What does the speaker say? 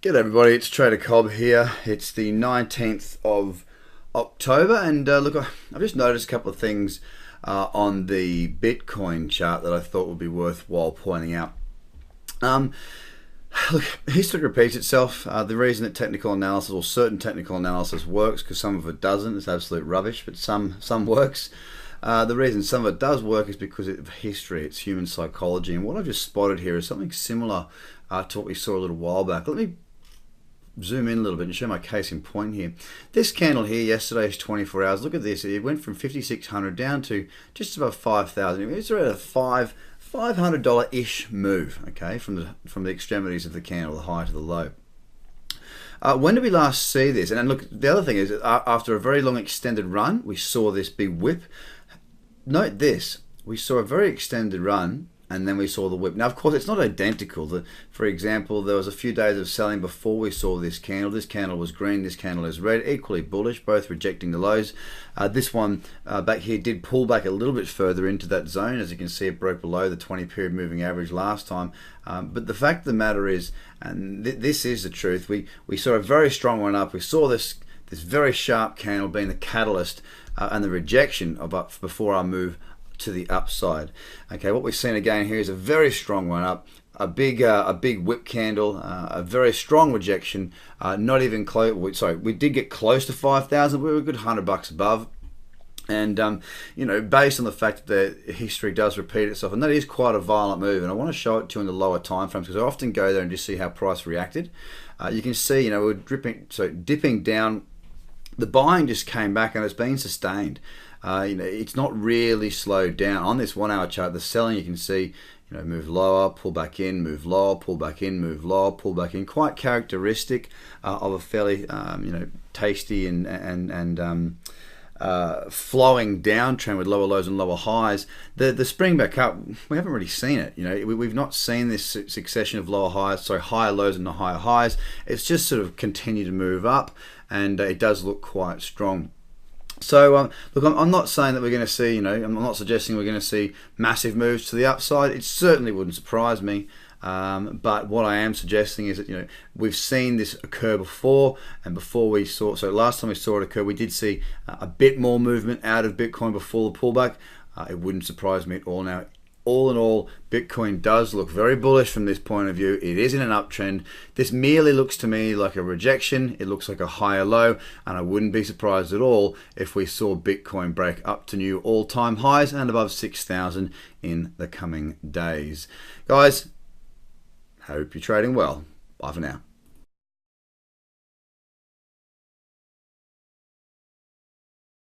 G'day everybody, it's Trader Cobb here. It's the 19th of October and look, I've just noticed a couple of things on the Bitcoin chart that I thought would be worthwhile pointing out. Look, history repeats itself. The reason that technical analysis or certain technical analysis works, because some of it doesn't, it's absolute rubbish, but some works. The reason some of it does work is because of history, it's human psychology. And what I've just spotted here is something similar to what we saw a little while back. Let me zoom in a little bit and show my case in point here. This candle here, yesterday's 24 hours, look at this. It went from 5,600 down to just above 5,000. It's around a $500-ish move, okay, from the extremities of the candle, the high to the low. When did we last see this? And look, the other thing is, after a very long extended run, we saw this big whip. Note this, we saw a very extended run and then we saw the whip. Now, of course, it's not identical. For example, there was a few days of selling before we saw this candle. This candle was green, this candle is red, equally bullish, both rejecting the lows. This one back here did pull back a little bit further into that zone. As you can see, it broke below the 20-period moving average last time. But the fact of the matter is, and this is the truth, we saw a very strong one up. We saw this very sharp candle being the catalyst and the rejection of before our move to the upside. Okay, what we've seen again here is a very strong one up, a big whip candle, a very strong rejection. Not even close. Sorry, we did get close to 5,000. We were a good $100 above. And you know, based on the fact that history does repeat itself, and that is quite a violent move, and I want to show it to you in the lower time frames because I often go there and just see how price reacted. You can see, you know, we're dipping down. The buying just came back and it's been sustained. You know, it's not really slowed down. On this 1 hour chart, the selling, you can see, you know, move lower, pull back in, move lower, pull back in, move lower, pull back in. Quite characteristic of a fairly, you know, tasty and flowing downtrend with lower lows and lower highs. The spring back up, we haven't really seen it. You know, we've not seen this succession of lower highs, so higher lows and the higher highs. It's just sort of continued to move up, and it does look quite strong. So look, I'm not saying that we're going to see, you know, I'm not suggesting we're going to see massive moves to the upside. It certainly wouldn't surprise me. But what I am suggesting is that, you know, we've seen this occur before, and before we saw, so last time we saw it occur, we did see a bit more movement out of Bitcoin before the pullback. It wouldn't surprise me at all now. All in all, Bitcoin does look very bullish from this point of view. It is in an uptrend. This merely looks to me like a rejection. It looks like a higher low, and I wouldn't be surprised at all if we saw Bitcoin break up to new all-time highs and above 6,000 in the coming days. Guys, hope you're trading well. Bye for now.